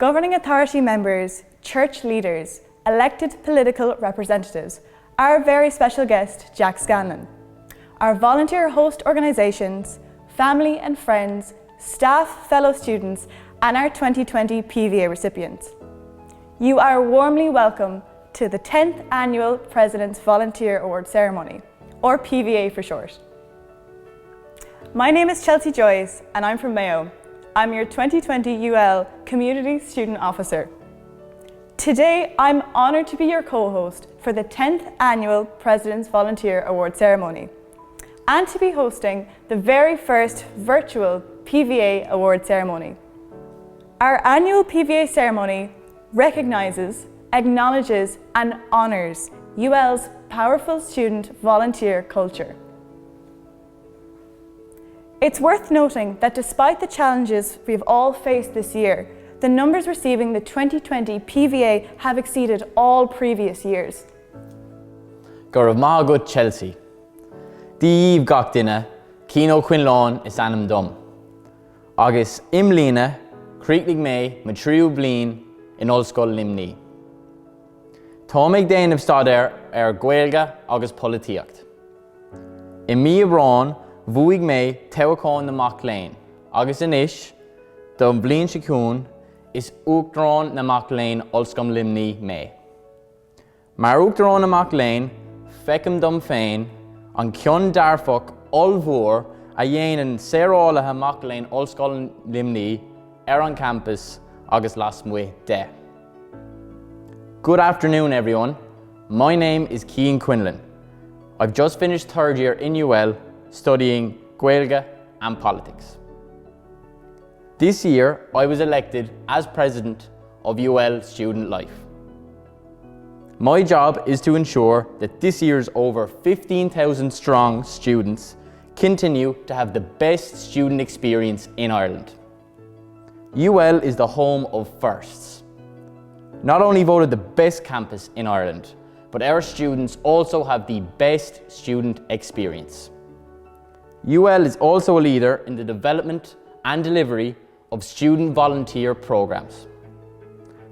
Governing authority members, church leaders, elected political representatives, our very special guest, Jack Scanlon, our volunteer host organisations, family and friends, staff, fellow students, and our 2020 PVA recipients. You are warmly welcome to the 10th Annual President's Volunteer Award Ceremony, or PVA for short. My name is Chelsea Joyce and I'm from Mayo. I'm your 2020 UL Community Student Officer. Today, I'm honoured to be your co-host for the 10th Annual President's Volunteer Award Ceremony and to be hosting the very first virtual PVA Award Ceremony. Our annual PVA ceremony recognises, acknowledges and honours UL's powerful student volunteer culture. It's worth noting that despite the challenges we've all faced this year, the numbers receiving the 2020 PVA have exceeded all previous years. Gurv Ma Gut Chelsea. Díomh gach duine, Cín Ó Quinlan is anam dom. Agus imlíne, Creeklig May, Matriu Blin, in Olscoil Limni. Táimig déanamh stadair Gaeilge agus Políocht. I mí Rán, Bhuaigh mé Teachán na Mac Léinn, agus inis, dom Blin Sicún, is Uachtarán na Mac Léinn Olscoil Limni mé. Mar Uachtarán na Mac Léinn, fecim dom féin, an cion darfach olmhór a dhéanann saorálathe Mac Léinn Olscoil Limni an campus agus las muo de. Good afternoon everyone, my name is Cian Quinlan. I've just finished third year in UL studying Gaeilge and politics. This year I was elected as president of UL Student Life. My job is to ensure that this year's over 15,000 strong students continue to have the best student experience in Ireland. UL is the home of firsts. Not only voted the best campus in Ireland, but our students also have the best student experience. UL is also a leader in the development and delivery of student volunteer programs.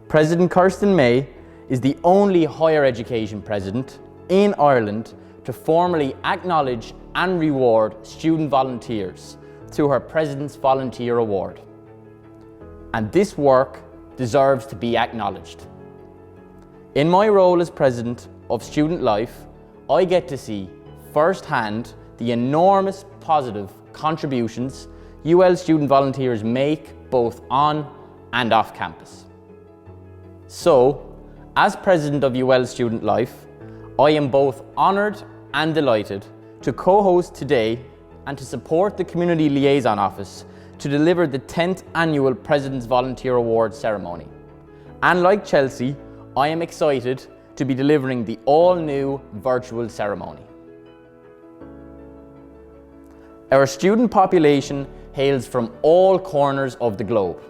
President Kirsten May is the only higher education president in Ireland to formally acknowledge and reward student volunteers through her President's Volunteer Award. And this work deserves to be acknowledged. In my role as President of Student Life, I get to see firsthand the enormous positive contributions UL student volunteers make both on and off campus. So, as President of UL Student Life, I am both honoured and delighted to co-host today and to support the Community Liaison Office to deliver the 10th Annual President's Volunteer Award Ceremony. And like Chelsea, I am excited to be delivering the all-new virtual ceremony. Our student population hails from all corners of the globe.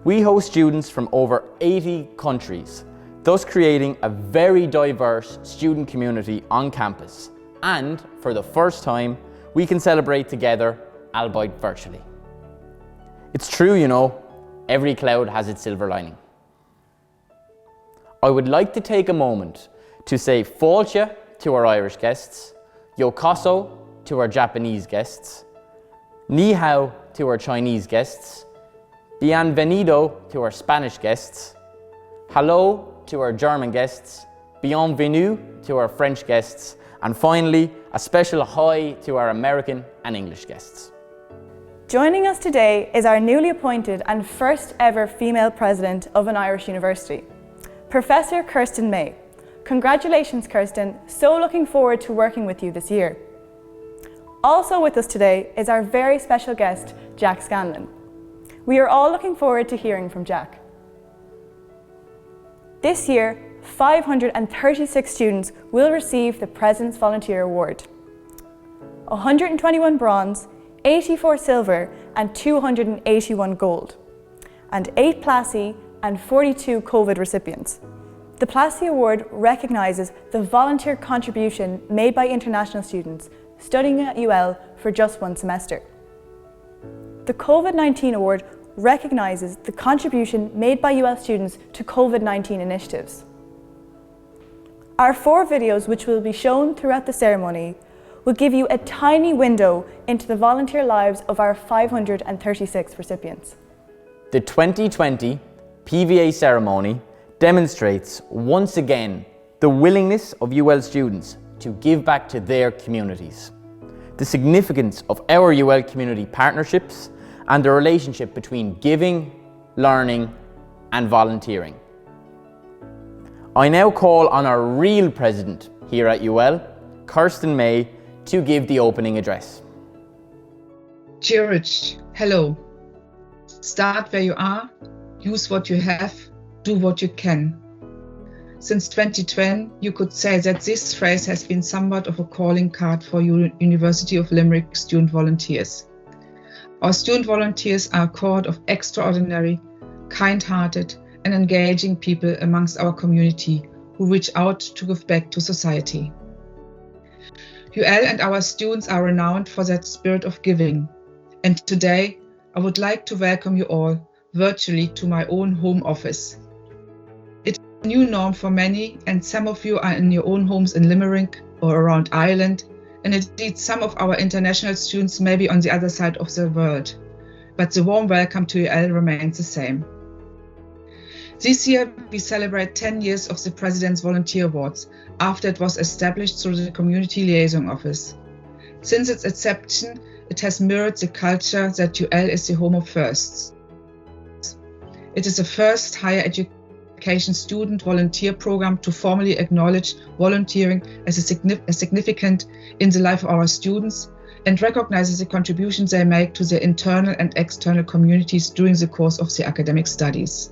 We host students from over 80 countries, thus creating a very diverse student community on campus. And for the first time, we can celebrate together, albeit virtually. It's true, you know, every cloud has its silver lining. I would like to take a moment to say Fáilte to our Irish guests, Yokoso to our Japanese guests, Ni hao to our Chinese guests, Bienvenido to our Spanish guests, Hello to our German guests, Bienvenue to our French guests, and finally, a special hi to our American and English guests. Joining us today is our newly appointed and first ever female president of an Irish university, Professor Kirsten May. Congratulations, Kirsten. So looking forward to working with you this year. Also with us today is our very special guest, Jack Scanlon. We are all looking forward to hearing from Jack. This year, 536 students will receive the President's Volunteer Award. 121 bronze, 84 silver and 281 gold, and 8 Plassey and 42 COVID recipients. The Plassey Award recognises the volunteer contribution made by international students studying at UL for just one semester. The COVID-19 award recognises the contribution made by UL students to COVID-19 initiatives. Our 4 videos, which will be shown throughout the ceremony, will give you a tiny window into the volunteer lives of our 536 recipients. The 2020 PVA ceremony demonstrates once again the willingness of UL students to give back to their communities, the significance of our UL community partnerships, and the relationship between giving, learning, and volunteering. I now call on our real president here at UL, Kirsten May, to give the opening address. Cheerage, hello. Start where you are, use what you have, do what you can. Since 2020, you could say that this phrase has been somewhat of a calling card for University of Limerick student volunteers. Our student volunteers are a cohort of extraordinary, kind-hearted and engaging people amongst our community who reach out to give back to society. UL and our students are renowned for that spirit of giving, and today I would like to welcome you all virtually to my own home office. It's a new norm for many, and some of you are in your own homes in Limerick or around Ireland, and indeed some of our international students may be on the other side of the world, but the warm welcome to UL remains the same. This year we celebrate 10 years of the President's Volunteer Awards after it was established through the Community Liaison Office. Since its inception, it has mirrored the culture that UL is the home of firsts. It is the first higher education student volunteer program to formally acknowledge volunteering as significant in the life of our students and recognizes the contributions they make to their internal and external communities during the course of their academic studies.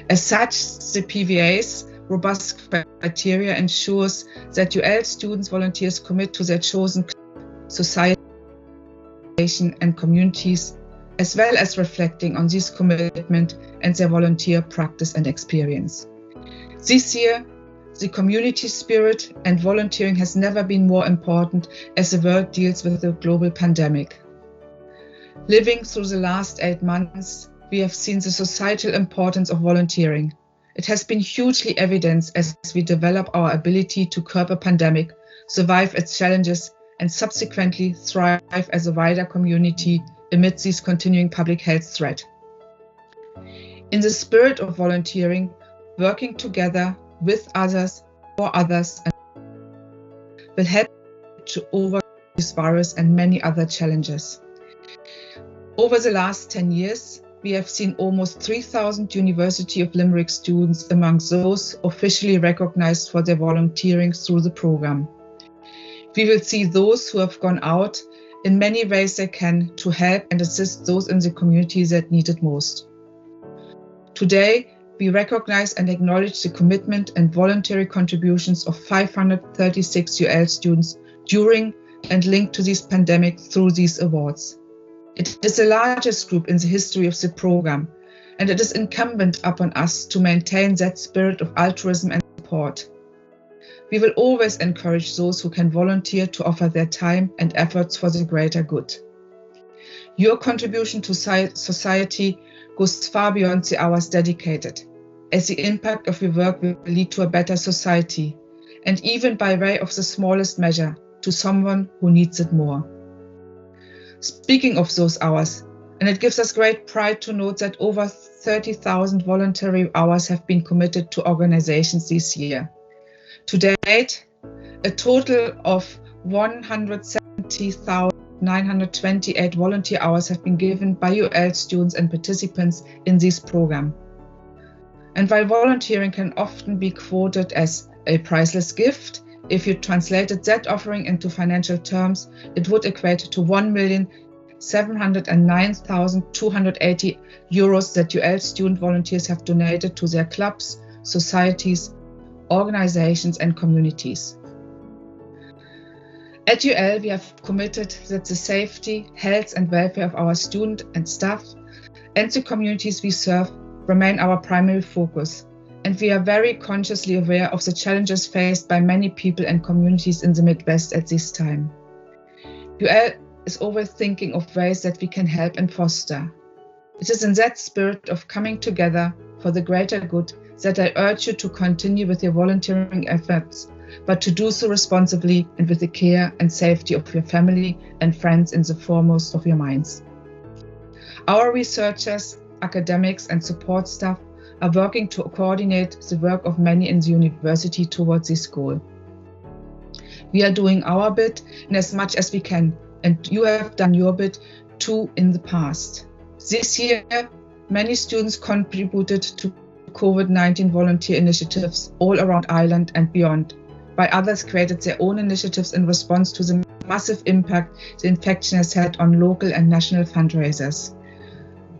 As such, the PVA's robust criteria ensures that UL students volunteers commit to their chosen society and communities, as well as reflecting on this commitment and their volunteer practice and experience. This year, the community spirit and volunteering has never been more important as the world deals with the global pandemic. Living through the last 8 months, we have seen the societal importance of volunteering. It has been hugely evident as we develop our ability to curb a pandemic, survive its challenges, and subsequently thrive as a wider community amidst this continuing public health threat. In the spirit of volunteering, working together with others, for others, will help to overcome this virus and many other challenges. Over the last 10 years, we have seen almost 3,000 University of Limerick students among those officially recognized for their volunteering through the program. We will see those who have gone out in many ways they can to help and assist those in the community that need it most. Today, we recognize and acknowledge the commitment and voluntary contributions of 536 UL students during and linked to this pandemic through these awards. It is the largest group in the history of the program, and it is incumbent upon us to maintain that spirit of altruism and support. We will always encourage those who can volunteer to offer their time and efforts for the greater good. Your contribution to society goes far beyond the hours dedicated, as the impact of your work will lead to a better society, and even by way of the smallest measure, to someone who needs it more. Speaking of those hours, and it gives us great pride to note that over 30,000 voluntary hours have been committed to organizations this year. To date, a total of 170,928 volunteer hours have been given by UL students and participants in this program. And while volunteering can often be quoted as a priceless gift, if you translated that offering into financial terms, it would equate to €1,709,280 that UL student volunteers have donated to their clubs, societies, organizations and communities. At UL, we have committed that the safety, health and welfare of our students and staff and the communities we serve remain our primary focus, and we are very consciously aware of the challenges faced by many people and communities in the Midwest at this time. UL is always thinking of ways that we can help and foster. It is in that spirit of coming together for the greater good that I urge you to continue with your volunteering efforts, but to do so responsibly and with the care and safety of your family and friends in the foremost of your minds. Our researchers, academics, and support staff are working to coordinate the work of many in the university towards this goal. We are doing our bit in as much as we can, and you have done your bit too in the past. This year, many students contributed to COVID-19 volunteer initiatives all around Ireland and beyond, while others created their own initiatives in response to the massive impact the infection has had on local and national fundraisers.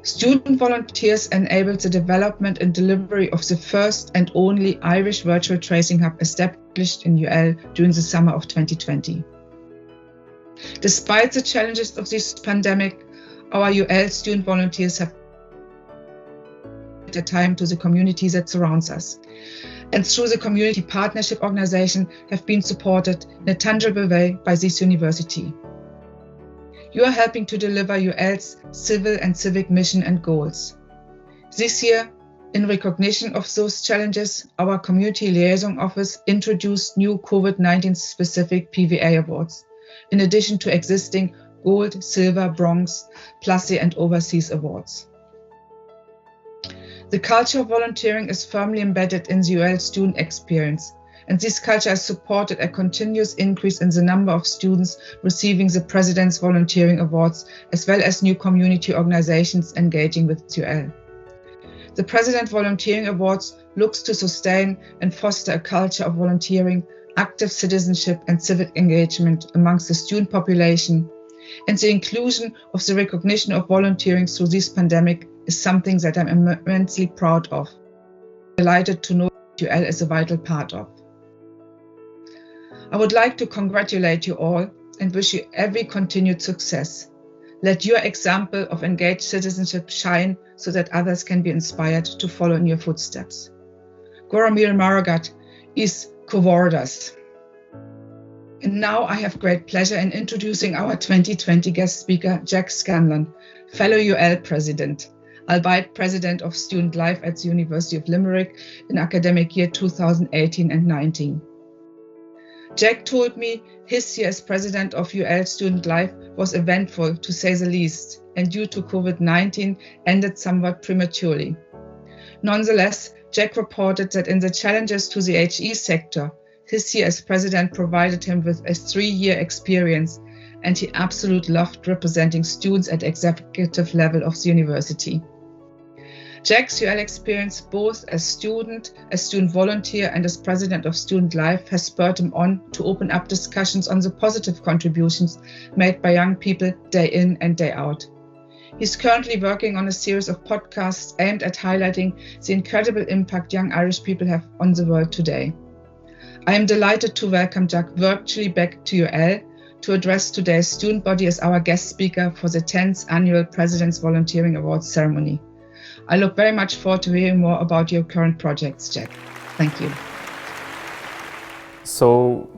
Student volunteers enabled the development and delivery of the first and only Irish virtual tracing hub established in UL during the summer of 2020. Despite the challenges of this pandemic, our UL student volunteers have their time to the community that surrounds us, and through the community partnership organization have been supported in a tangible way by this university. You are helping to deliver UL's civil and civic mission and goals. This year, in recognition of those challenges, our Community Liaison Office introduced new COVID-19 specific PVA awards, in addition to existing Gold, Silver, Bronze, Placer and Overseas awards. The culture of volunteering is firmly embedded in the UL student experience, and this culture has supported a continuous increase in the number of students receiving the President's Volunteering Awards, as well as new community organizations engaging with UL. The President Volunteering Awards looks to sustain and foster a culture of volunteering, active citizenship and civic engagement amongst the student population, and the inclusion of the recognition of volunteering through this pandemic is something that I'm immensely proud of. I'm delighted to know that UL is a vital part of. I would like to congratulate you all and wish you every continued success. Let your example of engaged citizenship shine so that others can be inspired to follow in your footsteps. Goramir Maragat is Covordas. And now I have great pleasure in introducing our 2020 guest speaker, Jack Scanlon, fellow UL president, albeit president of Student Life at the University of Limerick in academic year 2018 and 19. Jack told me his year as president of UL Student Life was eventful, to say the least, and due to COVID-19 ended somewhat prematurely. Nonetheless, Jack reported that in the challenges to the HE sector, his year as president provided him with a 3-year experience, and he absolutely loved representing students at executive level of the university. Jack's UL experience, both as student volunteer, and as president of Student Life, has spurred him on to open up discussions on the positive contributions made by young people day in and day out. He's currently working on a series of podcasts aimed at highlighting the incredible impact young Irish people have on the world today. I am delighted to welcome Jack virtually back to UL to address today's student body as our guest speaker for the 10th annual President's Volunteering Awards ceremony. I look very much forward to hearing more about your current projects, Jack. Thank you. So,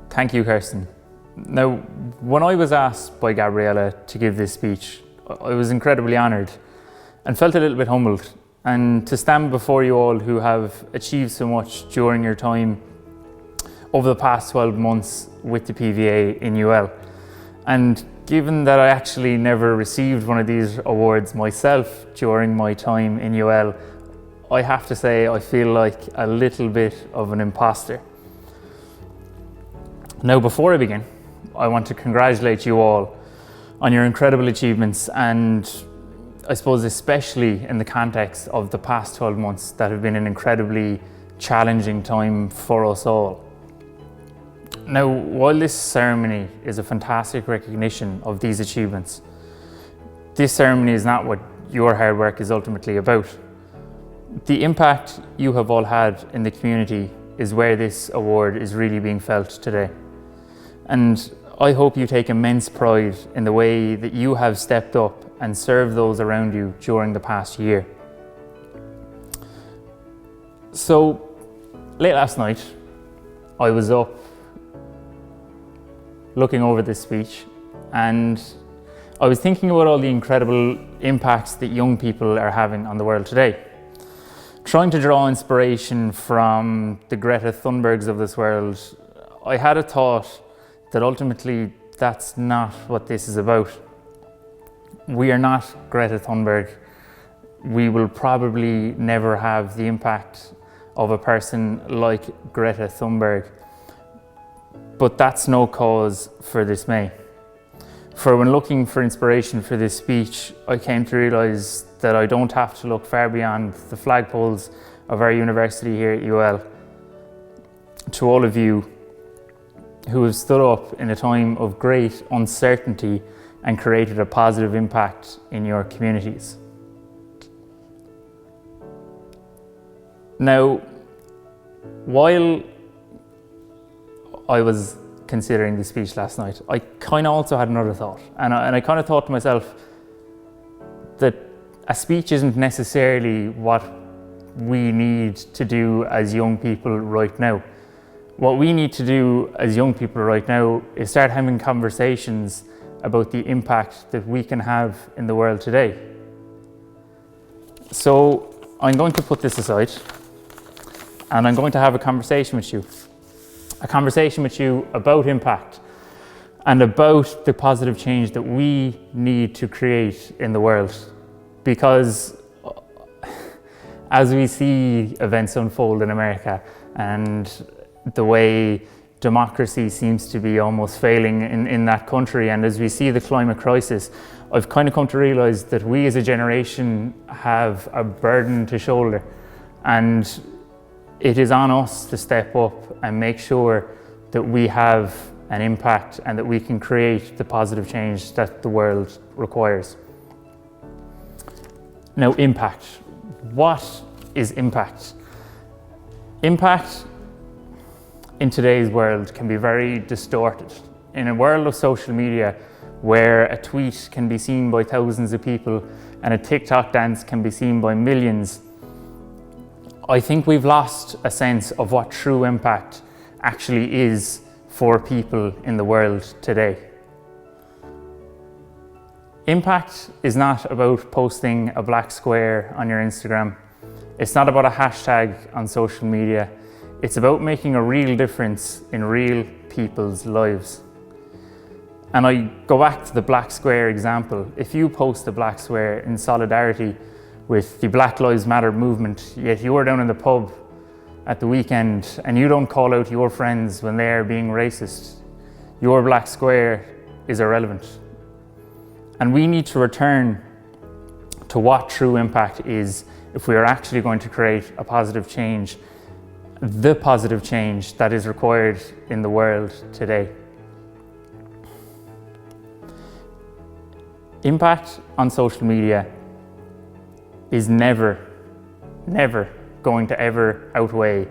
thank you, Kirsten. Now, when I was asked by Gabriella to give this speech, I was incredibly honoured and felt a little bit humbled. And to stand before you all who have achieved so much during your time over the past 12 months with the PVA in UL. And given that I actually never received one of these awards myself during my time in UL, I have to say I feel like a little bit of an imposter. Now, before I begin, I want to congratulate you all on your incredible achievements, and I suppose especially in the context of the past 12 months that have been an incredibly challenging time for us all. Now, while this ceremony is a fantastic recognition of these achievements, this ceremony is not what your hard work is ultimately about. The impact you have all had in the community is where this award is really being felt today. And I hope you take immense pride in the way that you have stepped up and served those around you during the past year. So, late last night, I was up looking over this speech, and I was thinking about all the incredible impacts that young people are having on the world today. Trying to draw inspiration from the Greta Thunbergs of this world, I had a thought that ultimately that's not what this is about. We are not Greta Thunberg. We will probably never have the impact of a person like Greta Thunberg. But that's no cause for dismay. For when looking for inspiration for this speech, I came to realise that I don't have to look far beyond the flagpoles of our university here at UL. To all of you who have stood up in a time of great uncertainty and created a positive impact in your communities. Now, while I was considering the speech last night, I kind of also had another thought. And I kind of thought to myself that a speech isn't necessarily what we need to do as young people right now. What we need to do as young people right now is start having conversations about the impact that we can have in the world today. So I'm going to put this aside and I'm going to have a conversation with you. A conversation with you about impact and about the positive change that we need to create in the world. Because as we see events unfold in America and the way democracy seems to be almost failing in that country, and as we see the climate crisis, I've kind of come to realize that we as a generation have a burden to shoulder, and it is on us to step up and make sure that we have an impact and that we can create the positive change that the world requires. Now, impact. What is impact? Impact in today's world can be very distorted. In a world of social media where a tweet can be seen by thousands of people and a TikTok dance can be seen by millions, I think we've lost a sense of what true impact actually is for people in the world today. Impact is not about posting a black square on your Instagram. It's not about a hashtag on social media. It's about making a real difference in real people's lives. And I go back to the black square example. If you post a black square in solidarity with the Black Lives Matter movement, yet you're down in the pub at the weekend and you don't call out your friends when they're being racist, your black square is irrelevant. And we need to return to what true impact is if we are actually going to create a positive change, the positive change that is required in the world today. Impact on social media is never going to ever outweigh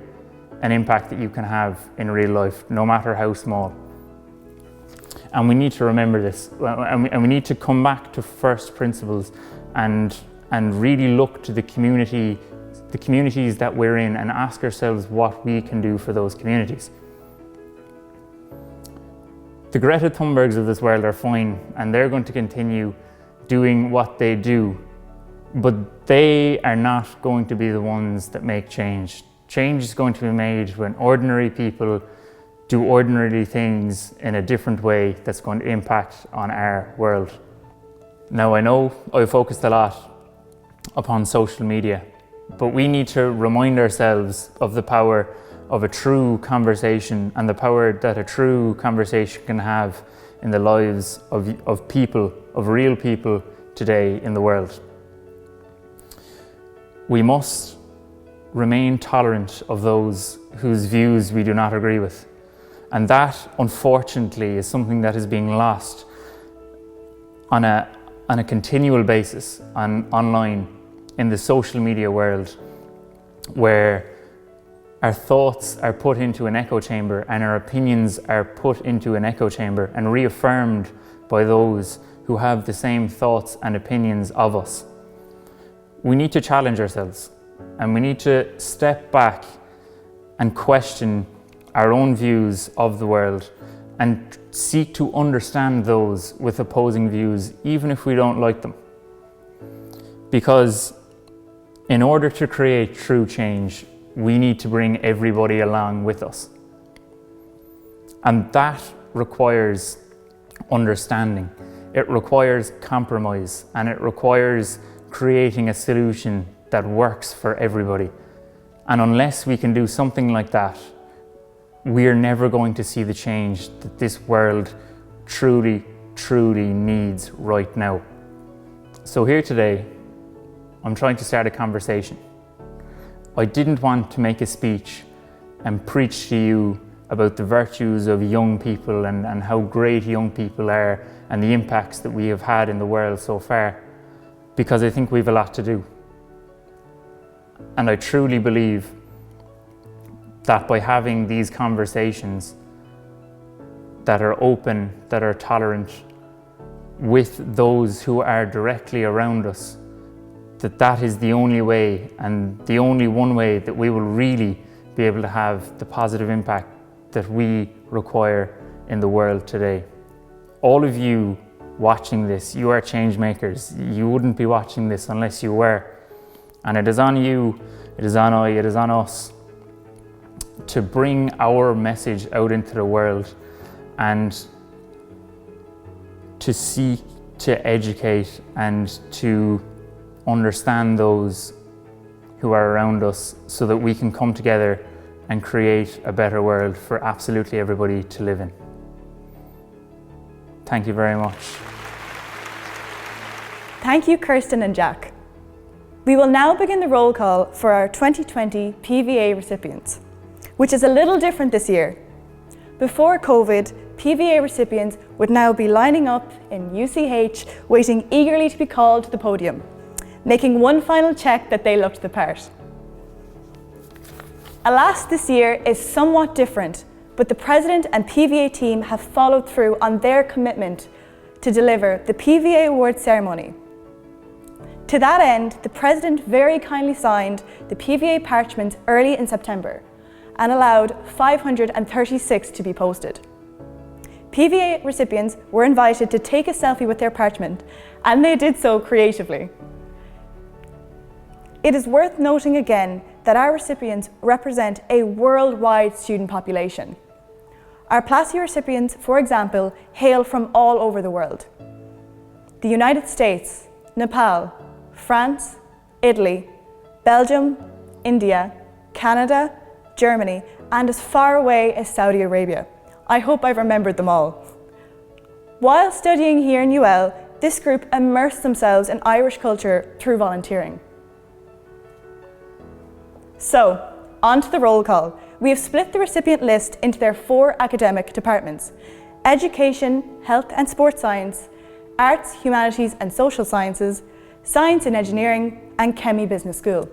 an impact that you can have in real life, no matter how small. And we need to remember this, and we need to come back to first principles and really look to the communities that we're in and ask ourselves what we can do for those communities. The Greta Thunbergs of this world are fine, and they're going to continue doing what they do, but they are not going to be the ones that make change. Change is going to be made when ordinary people do ordinary things in a different way that's going to impact on our world. Now, I know I focused a lot upon social media, but we need to remind ourselves of the power of a true conversation and the power that a true conversation can have in the lives of people, of real people today in the world. We must remain tolerant of those whose views we do not agree with. And that, unfortunately, is something that is being lost on a continual basis online in the social media world, where our thoughts are put into an echo chamber and our opinions are put into an echo chamber and reaffirmed by those who have the same thoughts and opinions of us. We need to challenge ourselves, and we need to step back and question our own views of the world and seek to understand those with opposing views, even if we don't like them. Because in order to create true change, we need to bring everybody along with us. And that requires understanding. It requires compromise, and it requires creating a solution that works for everybody. And unless we can do something like that, we're never going to see the change that this world truly, truly needs right now. So here today, I'm trying to start a conversation. I didn't want to make a speech and preach to you about the virtues of young people and how great young people are and the impacts that we have had in the world so far, because I think we've a lot to do. And I truly believe that by having these conversations that are open, that are tolerant with those who are directly around us, that is the only way and the only one way that we will really be able to have the positive impact that we require in the world today. All of you watching this, you are change makers. You wouldn't be watching this unless you were. And it is on you, it is on I, it is on us to bring our message out into the world and to seek to educate and to understand those who are around us so that we can come together and create a better world for absolutely everybody to live in. Thank you very much. Thank you, Kirsten and Jack. We will now begin the roll call for our 2020 PVA recipients, which is a little different this year. Before COVID, PVA recipients would now be lining up in UCH, waiting eagerly to be called to the podium, making one final check that they looked the part. Alas, this year is somewhat different, but the President and PVA team have followed through on their commitment to deliver the PVA Awards ceremony. To that end, the President very kindly signed the PVA parchment early in September and allowed 536 to be posted. PVA recipients were invited to take a selfie with their parchment, and they did so creatively. It is worth noting again that our recipients represent a worldwide student population. Our Placia recipients, for example, hail from all over the world. The United States, Nepal, France, Italy, Belgium, India, Canada, Germany, and as far away as Saudi Arabia. I hope I've remembered them all. While studying here in UL, this group immersed themselves in Irish culture through volunteering. So, on to the roll call. We have split the recipient list into their 4 academic departments: Education, Health and Sports Science, Arts, Humanities and Social Sciences, Science and Engineering, and Chemie Business School.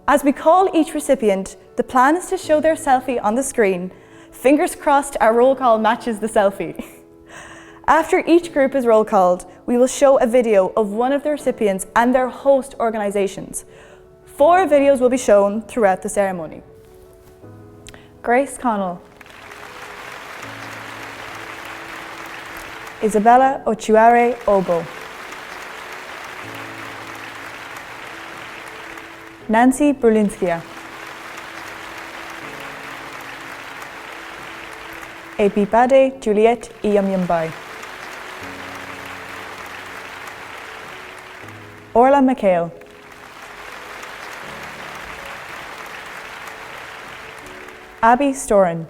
As we call each recipient, the plan is to show their selfie on the screen. Fingers crossed our roll call matches the selfie. After each group is roll called, we will show a video of one of the recipients and their host organisations. 4 videos will be shown throughout the ceremony. Grace Connell, Isabella Ochuare Obo, Nancy Brulinskia, Ebibade Juliet Iyamyambai, Orla McHale, Abby Storin,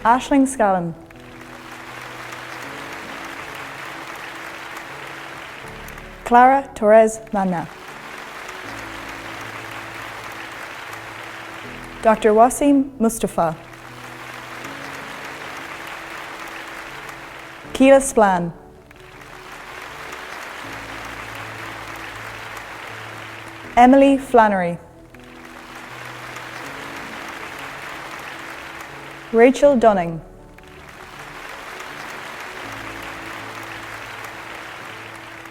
Aisling Scallon, Clara Torres Manna, Dr. Wasim Mustafa, Keela Splan, Emily Flannery, Rachel Dunning,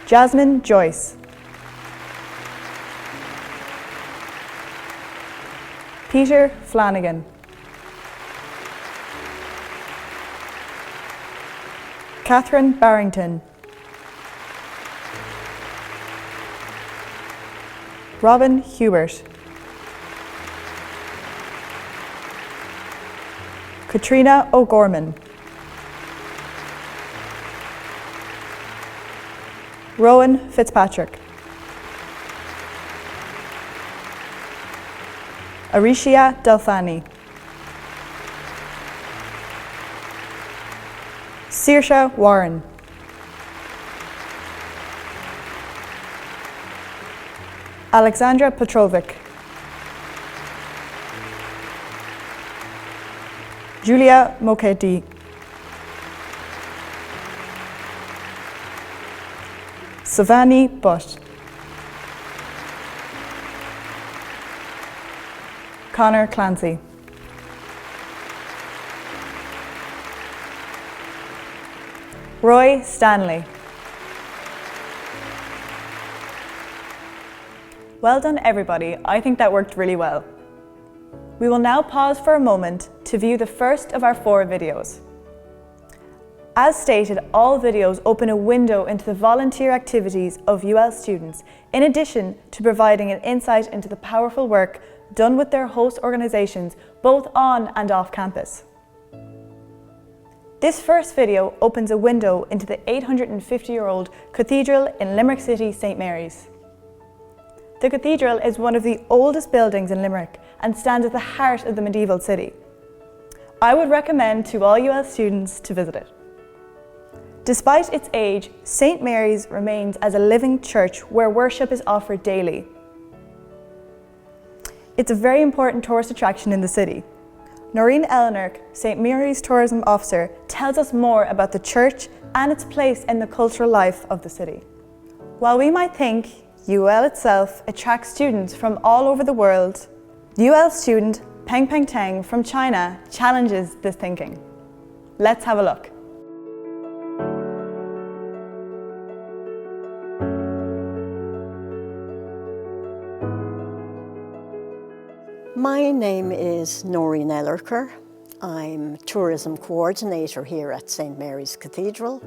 Jasmine Joyce, Peter Flanagan. Catherine Barrington. Robin Hubert. Katrina O'Gorman. Rowan Fitzpatrick. Aricia Delfani. Saoirse Warren. Alexandra Petrovic. Julia Moketti. Savani Butt. Connor Clancy. Roy Stanley. Well done, everybody. I think that worked really well. We will now pause for a moment to view the first of our 4 videos. As stated, all videos open a window into the volunteer activities of UL students, in addition to providing an insight into the powerful work done with their host organisations, both on and off campus. This first video opens a window into the 850-year-old cathedral in Limerick City, St Mary's. The cathedral is one of the oldest buildings in Limerick and stands at the heart of the medieval city. I would recommend to all UL students to visit it. Despite its age, St Mary's remains as a living church where worship is offered daily. It's a very important tourist attraction in the city. Noreen Elnirk, St Mary's Tourism Officer, tells us more about the church and its place in the cultural life of the city. While we might think UL itself attracts students from all over the world, UL student Peng Peng Tang from China challenges this thinking. Let's have a look. My name is Noreen Ellerker. I'm Tourism Coordinator here at St Mary's Cathedral.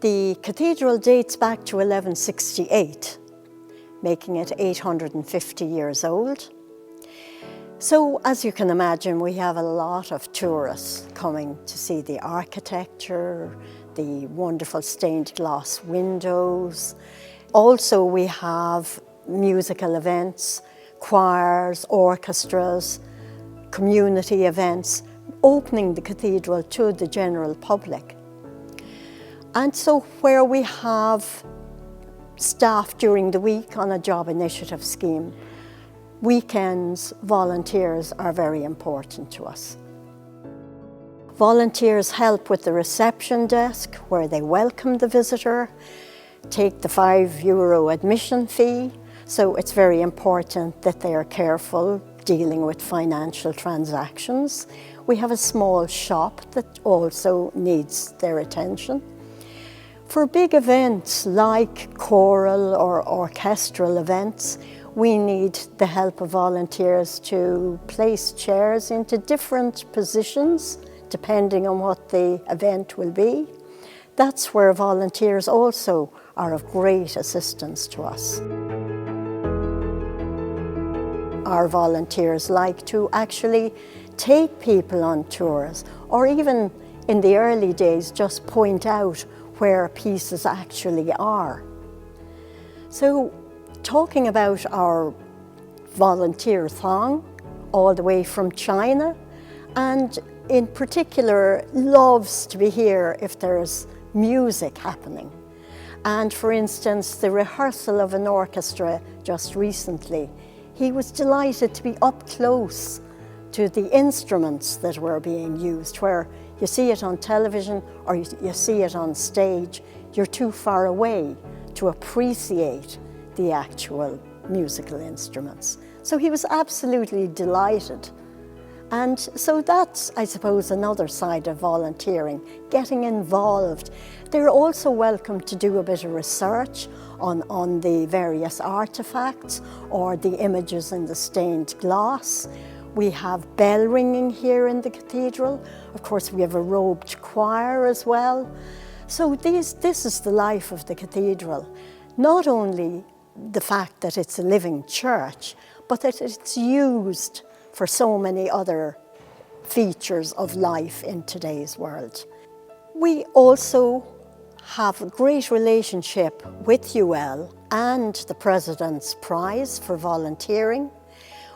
The cathedral dates back to 1168, making it 850 years old. So, as you can imagine, we have a lot of tourists coming to see the architecture, the wonderful stained glass windows. Also, we have musical events, choirs, orchestras, community events, opening the cathedral to the general public. And so where we have staff during the week on a job initiative scheme, weekends, volunteers are very important to us. Volunteers help with the reception desk where they welcome the visitor, take the €5 admission fee. So it's very important that they are careful dealing with financial transactions. We have a small shop that also needs their attention. For big events like choral or orchestral events, we need the help of volunteers to place chairs into different positions depending on what the event will be. That's where volunteers also are of great assistance to us. Our volunteers like to actually take people on tours, or even in the early days just point out where pieces actually are. So talking about our volunteer thong, all the way from China, and in particular loves to be here if there's music happening. And for instance, the rehearsal of an orchestra just recently, he was delighted to be up close to the instruments that were being used, where you see it on television or you see it on stage, you're too far away to appreciate the actual musical instruments. So he was absolutely delighted. And so that's, I suppose, another side of volunteering, getting involved. They're also welcome to do a bit of research on the various artefacts or the images in the stained glass. We have bell ringing here in the cathedral. Of course, we have a robed choir as well. So this is the life of the cathedral. Not only the fact that it's a living church, but that it's used for so many other features of life in today's world. We also have a great relationship with UL and the President's Prize for volunteering.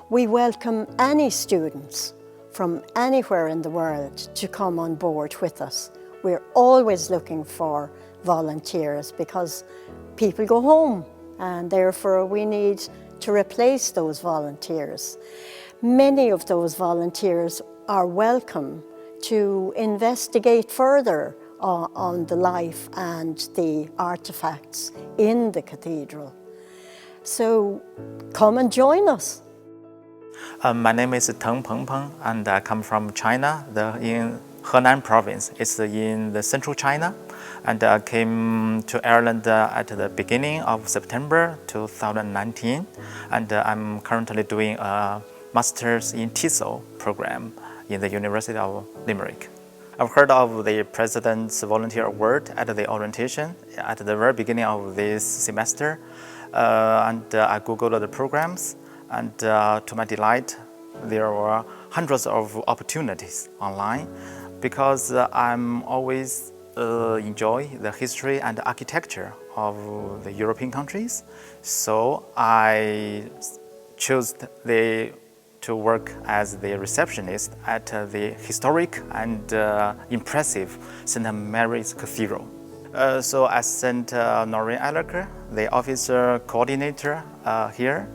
We welcome any students from anywhere in the world to come on board with us. We're always looking for volunteers because people go home and therefore we need to replace those volunteers. Many of those volunteers are welcome to investigate further on the life and the artefacts in the cathedral. So come and join us. My name is Teng Pengpeng and I come from China, in Henan province. It's in the central China. And I came to Ireland at the beginning of September 2019. And I'm currently doing a Master's in TESOL program in the University of Limerick. I've heard of the President's Volunteer Award at the orientation at the very beginning of this semester. And I Googled the programs. And to my delight, there were hundreds of opportunities online because I'm always enjoy the history and architecture of the European countries. So I chose to work as the receptionist at the historic and impressive St. Mary's Cathedral. So I sent Noreen Ellerker, the officer coordinator here,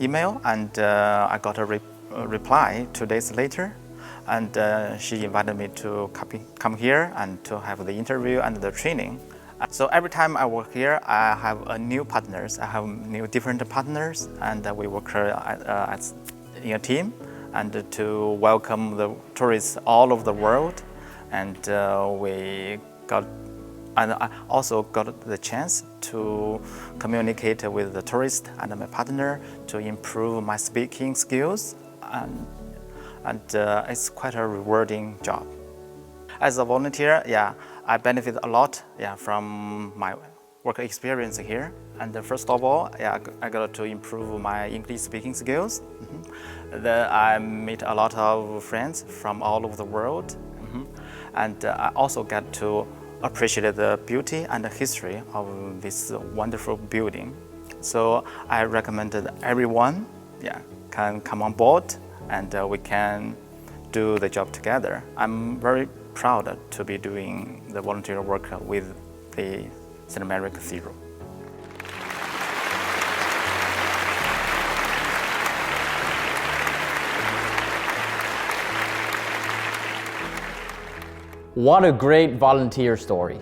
email, and I got a reply 2 days later. And she invited me to come here and to have the interview and the training. So every time I work here, I have new partners. I have different partners, and we work in a team and to welcome the tourists all over the world. And I also got the chance to communicate with the tourist and my partner to improve my speaking skills. And it's quite a rewarding job. As a volunteer, I benefit a lot from my work experience here. And first of all, I got to improve my English speaking skills. I meet a lot of friends from all over the world. And I also get to appreciate the beauty and the history of this wonderful building. So I recommend that everyone can come on board and we can do the job together. I'm very proud to be doing the volunteer work with the St. Mary Cathedral. What a great volunteer story.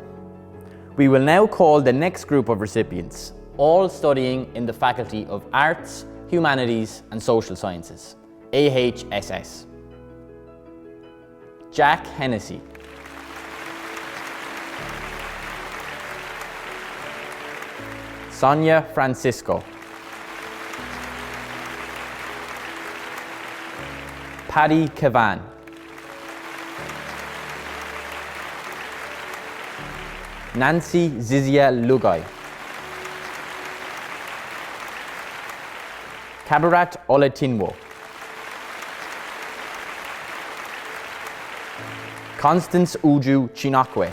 We will now call the next group of recipients, all studying in the Faculty of Arts, Humanities and Social Sciences, AHSS. Jack Hennessy. Sonia Francisco. Paddy Cavan. Nancy Zizia Lugai. Kabarat Oletinwo. Constance Uju Chinakwe.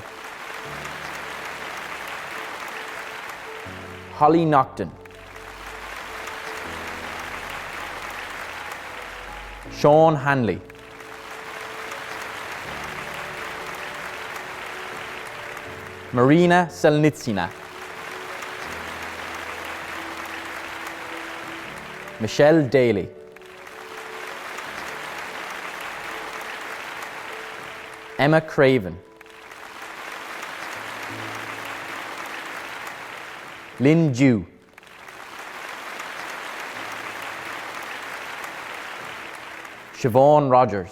Holly Nocton. Sean Hanley. Marina Selnitsina. Michelle Daly. Emma Craven. Lynn Jew. Siobhan Rogers.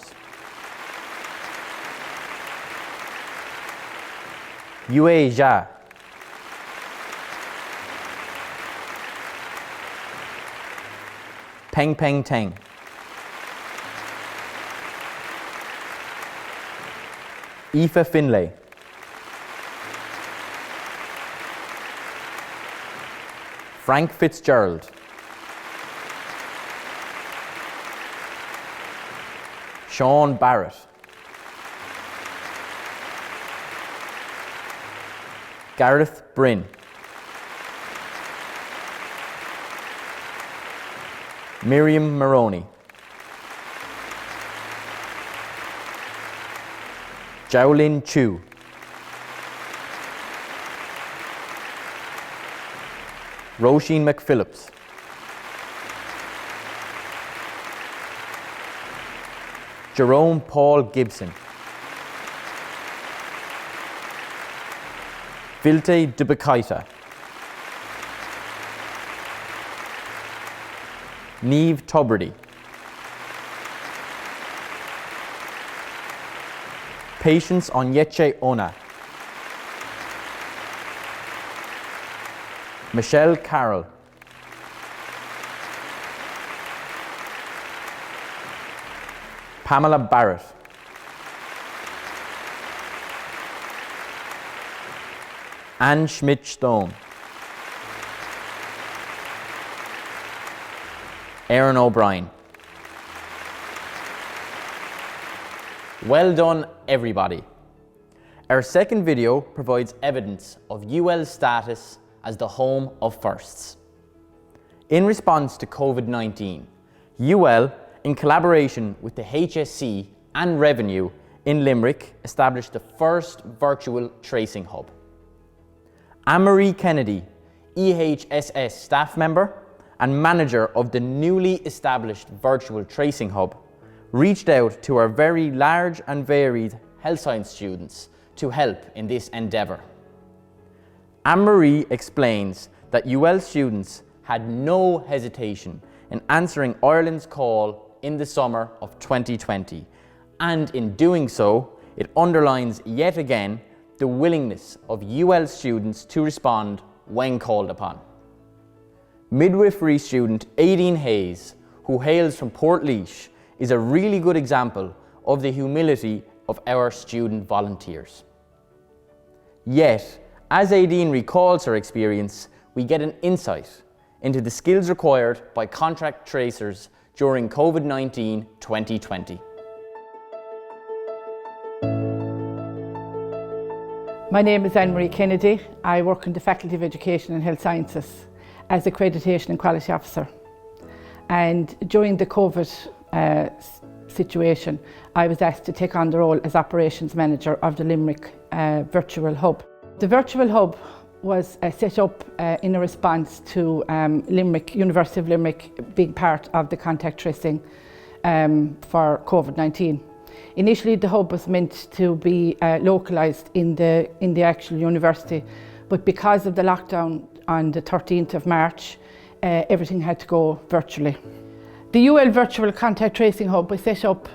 Yue Jia. Peng Peng Teng. Aoife Finlay. Frank Fitzgerald. Sean Barrett. Gareth Bryn. Miriam Maroney. Jiaolin Chu. Roisin McPhillips. Jerome Paul Gibson. Vilte Dubakaita. Niamh Tubridy. Patience Onyeche Ona. Michelle Carroll. Pamela Barrett. Anne Schmidt-Stone. Aaron O'Brien. Well done, everybody. Our second video provides evidence of UL's status as the home of firsts. In response to COVID-19, UL, in collaboration with the HSC and Revenue in Limerick, established the first virtual tracing hub. Anne-Marie Kennedy, EHSS staff member and manager of the newly established virtual tracing hub, reached out to our very large and varied health science students to help in this endeavour. Anne-Marie explains that UL students had no hesitation in answering Ireland's call in the summer of 2020, and in doing so, it underlines yet again the willingness of UL students to respond when called upon. Midwifery student Aideen Hayes, who hails from Portlaoise, is a really good example of the humility of our student volunteers. Yet, as Aideen recalls her experience, we get an insight into the skills required by contract tracers during COVID-19 2020. My name is Anne-Marie Kennedy. I work in the Faculty of Education and Health Sciences as Accreditation and Quality Officer. And during the COVID situation, I was asked to take on the role as Operations Manager of the Limerick Virtual Hub. The Virtual Hub was set up in a response to Limerick, University of Limerick being part of the contact tracing for COVID-19. Initially, the hub was meant to be localised in the actual university, but because of the lockdown on the 13th of March, everything had to go virtually. The UL Virtual Contact Tracing Hub was set up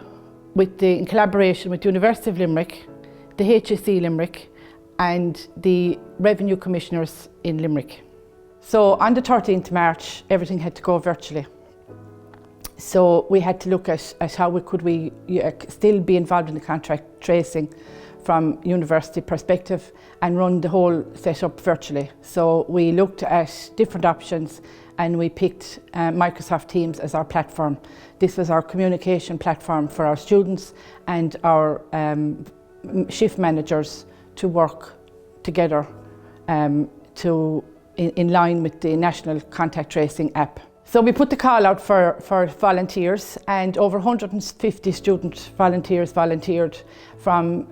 in collaboration with the University of Limerick, the HSC Limerick, and the Revenue Commissioners in Limerick. So on the 13th March, everything had to go virtually. So we had to look at how we still be involved in the contract tracing from university perspective and run the whole setup virtually. So we looked at different options and we picked Microsoft Teams as our platform. This was our communication platform for our students and our shift managers to work together in line with the National Contact Tracing app. So we put the call out for volunteers, and over 150 student volunteers volunteered from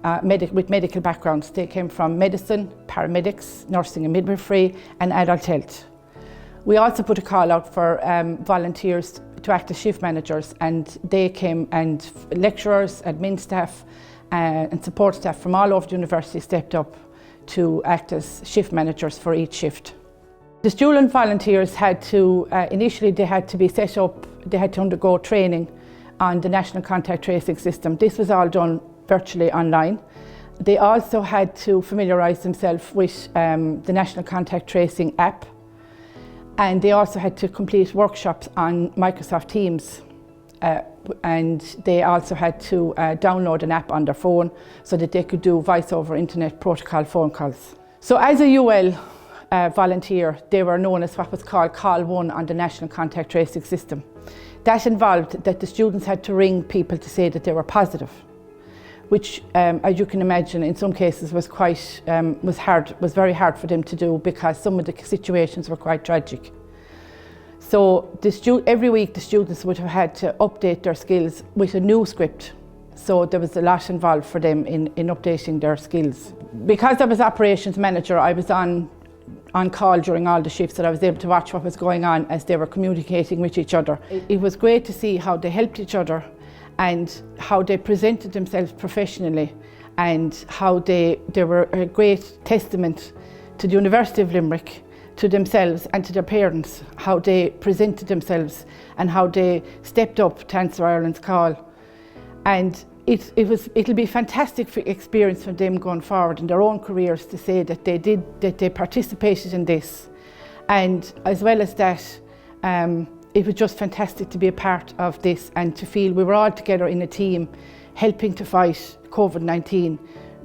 with medical backgrounds. They came from medicine, paramedics, nursing and midwifery, and adult health. We also put a call out for volunteers to act as shift managers, and they came, and lecturers, admin staff and support staff from all over the university stepped up to act as shift managers for each shift. The student volunteers had to, initially they had to be set up, they had to undergo training on the National Contact Tracing System. This was all done virtually online. They also had to familiarise themselves with the National Contact Tracing app, and they also had to complete workshops on Microsoft Teams, and they also had to download an app on their phone so that they could do voice over internet protocol phone calls. So as a UL volunteer, they were known as what was called Call 1 on the National Contact Tracing System. That involved that the students had to ring people to say that they were positive, which, as you can imagine, in some cases was very hard for them to do, because some of the situations were quite tragic. So every week the students would have had to update their skills with a new script. So there was a lot involved for them in updating their skills. Because I was operations manager, I was on call during all the shifts, that I was able to watch what was going on as they were communicating with each other. It was great to see how they helped each other and how they presented themselves professionally, and how they were a great testament to the University of Limerick, to themselves and to their parents, how they presented themselves and how they stepped up to answer Ireland's call. And it'll be a fantastic experience for them going forward in their own careers to say that they participated in this. And as well as that, it was just fantastic to be a part of this and to feel we were all together in a team helping to fight COVID-19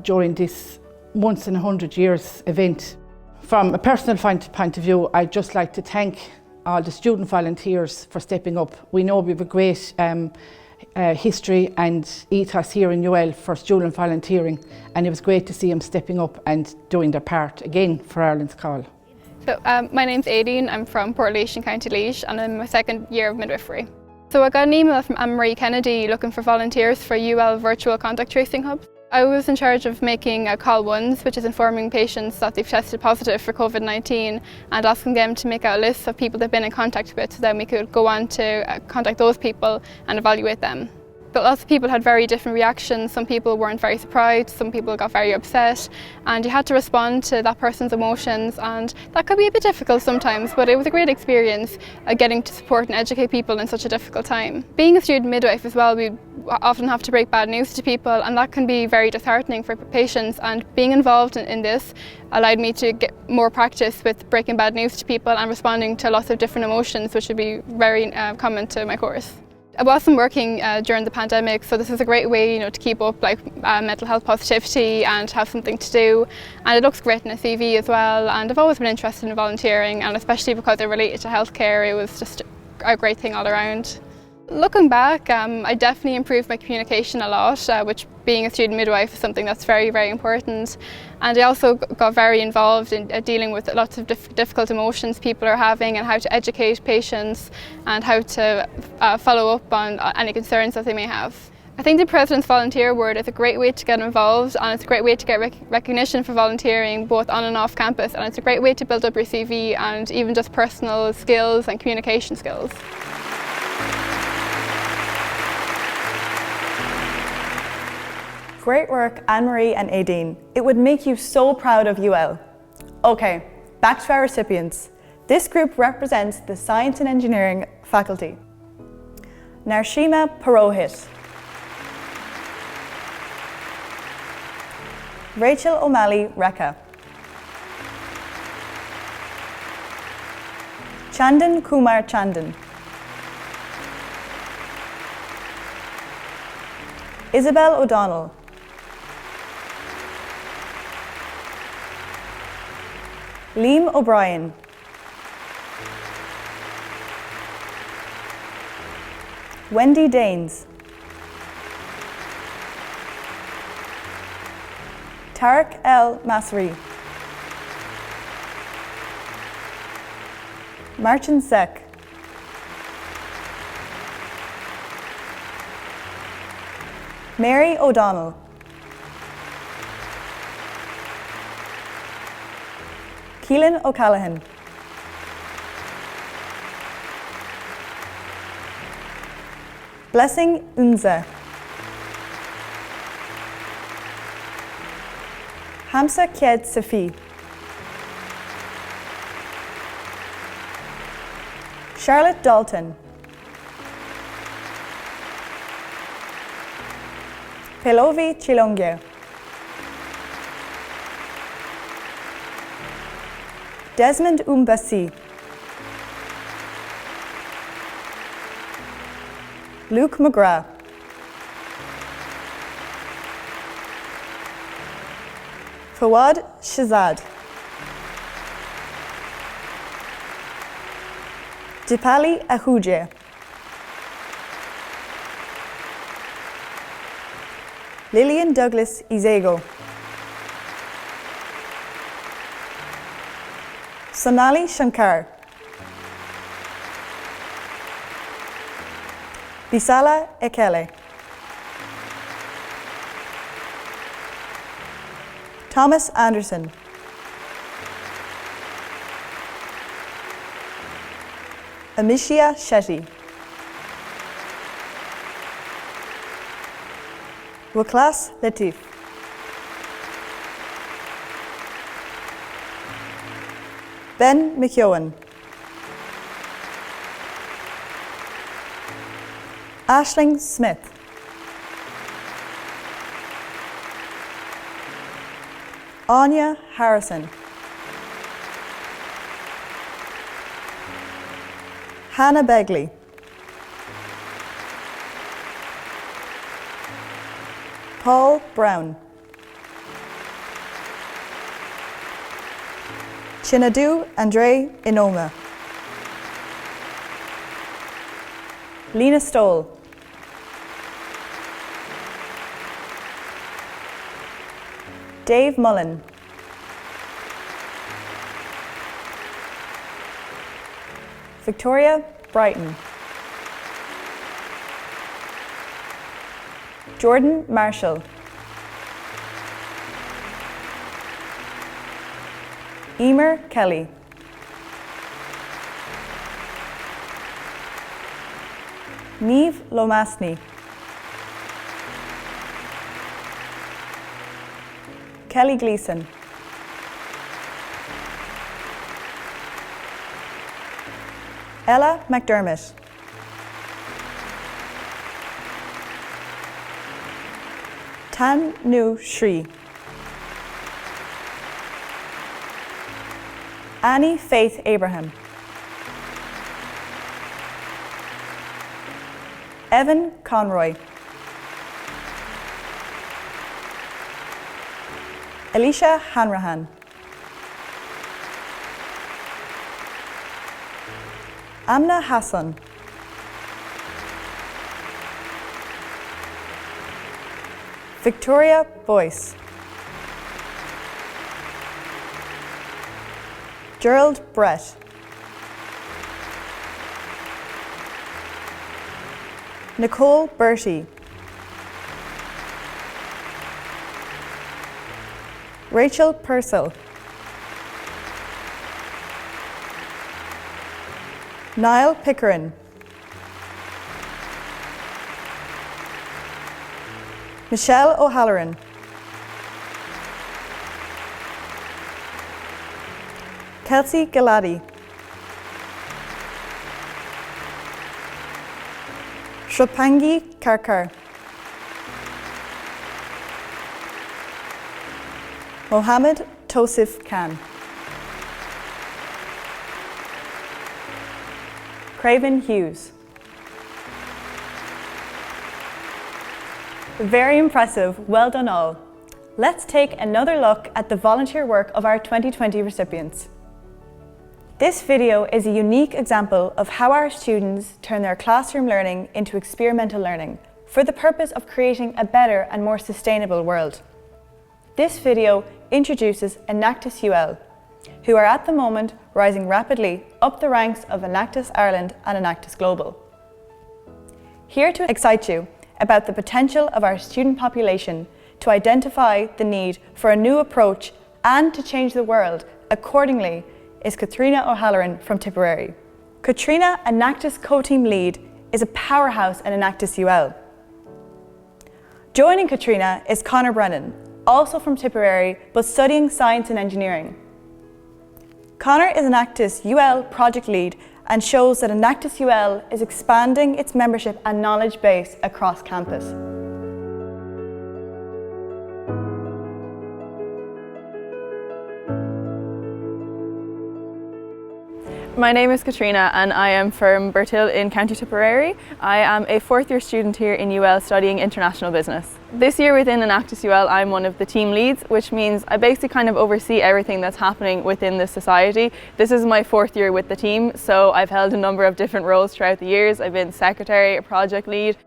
during this once in 100 years event. From a personal point of view, I'd just like to thank all the student volunteers for stepping up. We know we have a great history and ethos here in UL for student volunteering, and it was great to see them stepping up and doing their part again for Ireland's call. So my name's Aideen, I'm from Portlaoise in County Laois, and I'm in my second year of midwifery. So I got an email from Anne-Marie Kennedy looking for volunteers for UL Virtual Contact Tracing Hub. I was in charge of making Call 1s, which is informing patients that they've tested positive for COVID-19 and asking them to make out a list of people they've been in contact with, so then we could go on to contact those people and evaluate them. But lots of people had very different reactions. Some people weren't very surprised, some people got very upset, and you had to respond to that person's emotions, and that could be a bit difficult sometimes, but it was a great experience getting to support and educate people in such a difficult time. Being a student midwife as well, we often have to break bad news to people, and that can be very disheartening for patients, and being involved in this allowed me to get more practice with breaking bad news to people and responding to lots of different emotions, which would be very common to my course. I wasn't working during the pandemic, so this is a great way, to keep up mental health positivity and have something to do. And it looks great in a CV as well. And I've always been interested in volunteering, and especially because it related to healthcare, it was just a great thing all around. Looking back, I definitely improved my communication a lot, which being a student midwife is something that's very, very important. And I also got very involved in dealing with lots of difficult emotions people are having, and how to educate patients and how to follow up on any concerns that they may have. I think the President's Volunteer Award is a great way to get involved, and it's a great way to get recognition for volunteering both on and off campus, and it's a great way to build up your CV and even just personal skills and communication skills. Great work, Anne-Marie and Aideen. It would make you so proud of UL. Okay, back to our recipients. This group represents the Science and Engineering faculty. Narshima Purohit, Rachel O'Malley Rekha, Chandan Kumar Chandan, Isabel O'Donnell, Liam O'Brien, Wendy Daines, Tarek El Masri, Marcin Sek, Mary O'Donnell, Keelan O'Callaghan, Blessing Unza, Hamza Kied Safi, Charlotte Dalton, Pelovi Chilonge. Desmond Umbasi. Luke McGrath. Fawad Shazad. Dipali Ahuje. Lillian Douglas Izego. Sonali Shankar. Bisala Ekele. Thomas Anderson. Amishia Shetty. Waklas Latif. Ben McEwen. Aisling Smith. Anya Harrison. Hannah Begley. Paul Brown. Chinadu Andre Inoma. Lena Stoll. Dave Mullen. Victoria Brighton. Jordan Marshall. Emer Kelly. Neve Lomasny. Kelly Gleason. Ella McDermott. Tan Nu Shri. Annie Faith Abraham. Evan Conroy. Alicia Hanrahan. Amna Hassan. Victoria Boyce. Gerald Brett. Nicole Bertie. Rachel Purcell. Niall Pickering. Michelle O'Halloran. Kelsey Galati. Shrapangi Karkar. Mohammed Tosif Khan. Craven Hughes. Very impressive, well done all. Let's take another look at the volunteer work of our 2020 recipients. This video is a unique example of how our students turn their classroom learning into experimental learning for the purpose of creating a better and more sustainable world. This video introduces Enactus UL, who are at the moment rising rapidly up the ranks of Enactus Ireland and Enactus Global. Here to excite you about the potential of our student population to identify the need for a new approach and to change the world accordingly is Katrina O'Halloran from Tipperary. Katrina, Enactus co-team lead, is a powerhouse in Enactus UL. Joining Katrina is Conor Brennan, also from Tipperary but studying science and engineering. Conor is Enactus UL project lead and shows that Enactus UL is expanding its membership and knowledge base across campus. My name is Katrina and I am from Berthill in County Tipperary. I am a fourth year student here in UL studying international business. This year within Enactus UL I'm one of the team leads, which means I basically kind of oversee everything that's happening within the society. This is my fourth year with the team, so I've held a number of different roles throughout the years. I've been secretary, a project lead.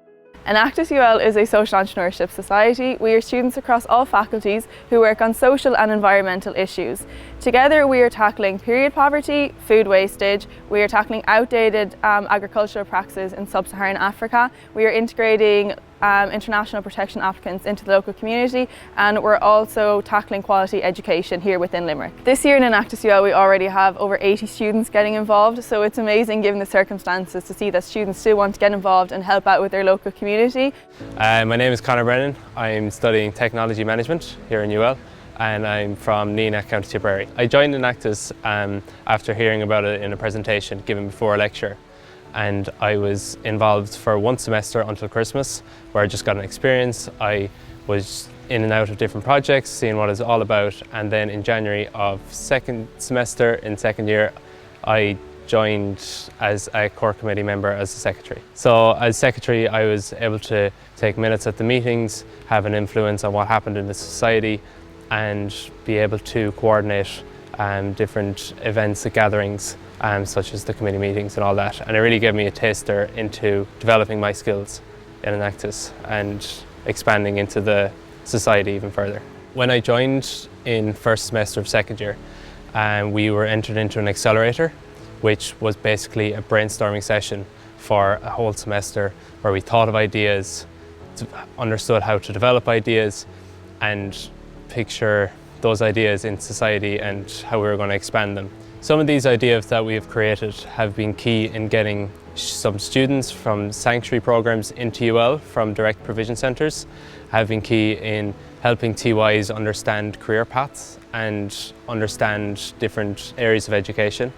Enactus UL is a social entrepreneurship society. We are students across all faculties who work on social and environmental issues. Together we are tackling period poverty, food wastage, we are tackling outdated agricultural practices in sub-Saharan Africa, we are integrating international protection applicants into the local community, and we're also tackling quality education here within Limerick. This year in Enactus UL we already have over 80 students getting involved, so it's amazing given the circumstances to see that students still want to get involved and help out with their local community. My name is Conor Brennan. I'm studying technology management here in UL and I'm from Nenagh, County Tipperary. I joined Enactus after hearing about it in a presentation given before a lecture. And I was involved for one semester until Christmas, where I just got an experience. I was in and out of different projects, seeing what it's all about, and then in January of second semester in second year, I joined as a core committee member as a secretary. So as secretary, I was able to take minutes at the meetings, have an influence on what happened in the society, and be able to coordinate different events and gatherings, such as the committee meetings and all that. And it really gave me a taster into developing my skills in Enactus and expanding into the society even further. When I joined in first semester of second year, we were entered into an accelerator, which was basically a brainstorming session for a whole semester where we thought of ideas, understood how to develop ideas and picture those ideas in society and how we were going to expand them. Some of these ideas that we have created have been key in getting some students from sanctuary programs into UL from direct provision centres, have been key in helping TYs understand career paths and understand different areas of education.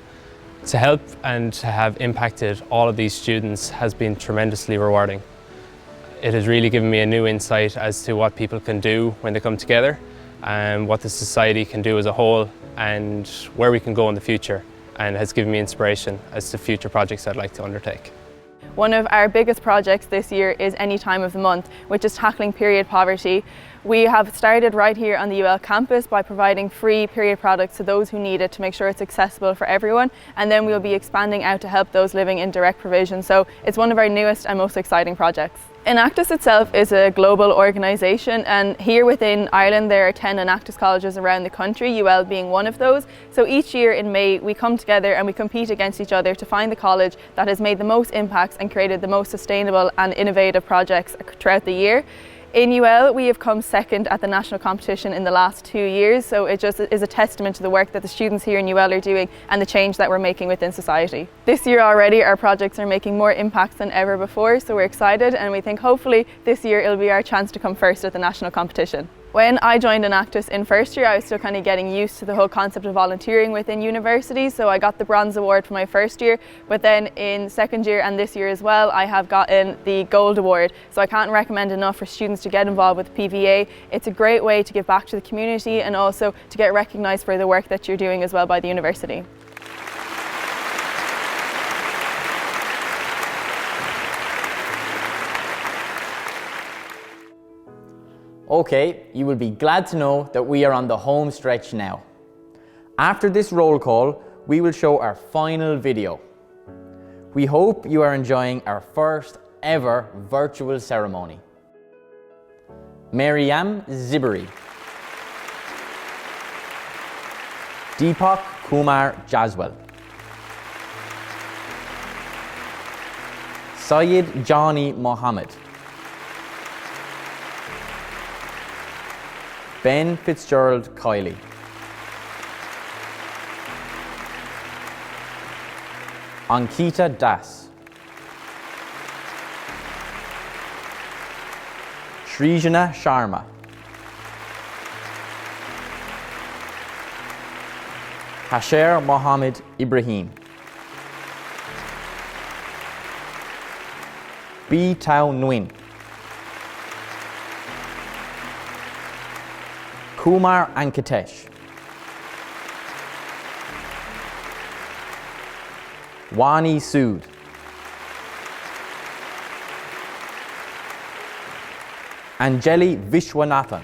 To help and to have impacted all of these students has been tremendously rewarding. It has really given me a new insight as to what people can do when they come together, and what the society can do as a whole and where we can go in the future, and has given me inspiration as to future projects I'd like to undertake. One of our biggest projects this year is Any Time of the Month, which is tackling period poverty. We have started right here on the UL campus by providing free period products to those who need it to make sure it's accessible for everyone, and then we'll be expanding out to help those living in direct provision. So it's one of our newest and most exciting projects. Enactus itself is a global organisation, and here within Ireland there are 10 Enactus colleges around the country, UL being one of those. So each year in May we come together and we compete against each other to find the college that has made the most impacts and created the most sustainable and innovative projects throughout the year. In UL we have come second at the national competition in the last 2 years, so it just is a testament to the work that the students here in UL are doing and the change that we're making within society. This year already our projects are making more impacts than ever before, so we're excited and we think hopefully this year it'll be our chance to come first at the national competition. When I joined Enactus in first year, I was still kind of getting used to the whole concept of volunteering within university, so I got the Bronze Award for my first year, but then in second year and this year as well, I have gotten the Gold Award. So I can't recommend enough for students to get involved with PVA. It's a great way to give back to the community and also to get recognised for the work that you're doing as well by the university. Okay, you will be glad to know that we are on the home stretch now. After this roll call, we will show our final video. We hope you are enjoying our first ever virtual ceremony. Maryam Zibari, Deepak Kumar Jaswal, Syed Johnny Mohammed, Ben Fitzgerald Kiley, Ankita Das, Srijana Sharma, Hasher Mohammed Ibrahim, B. Tao Nguyen, Kumar Ankatesh, Wani Sood. Anjali Vishwanathan.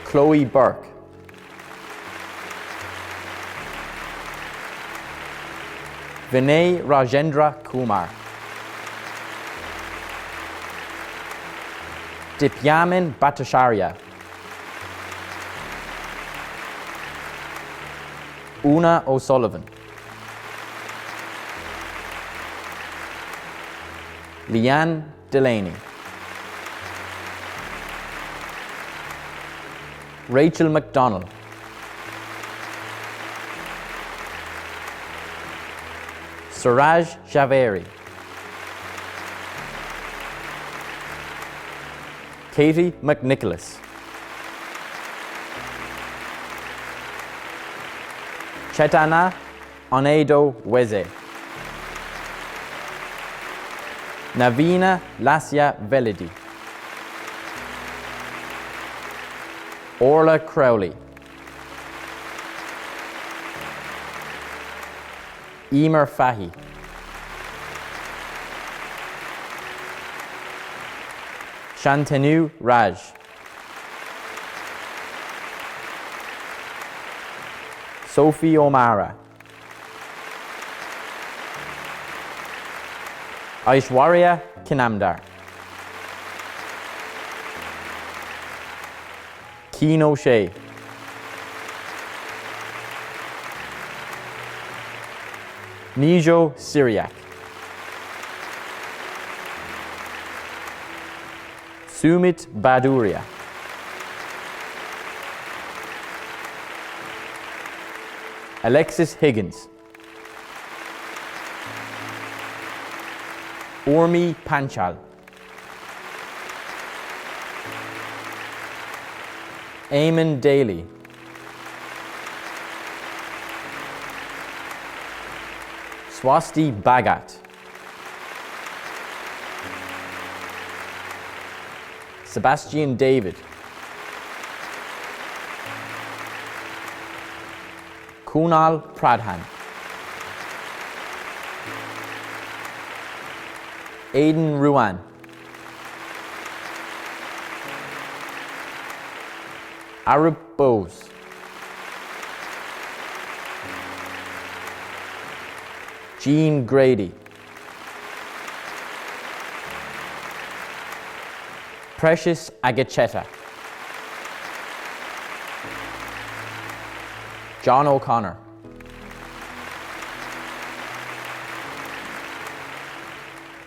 Chloe Burke. Vinay Rajendra Kumar. Dipyamin Bhattacharya. Una O'Sullivan. Leanne Delaney. Rachel McDonald. Suraj Javeri. Katie McNicholas. Chetana Onedo Weze. Navina Lasya Velidi. Orla Crowley. Emer Fahy. Shantanu Raj. Sophie O'Mara. Aishwarya Kinamdar. Keen O'Shea. Nijo Syriac. Sumit Baduria. Alexis Higgins. Urmi Panchal. Eamon Daly. Swasti Bhagat. Sebastian David. Kunal Pradhan. Aidan Ruan. Arab Bose. Jean Grady. Precious Agacheta. John O'Connor.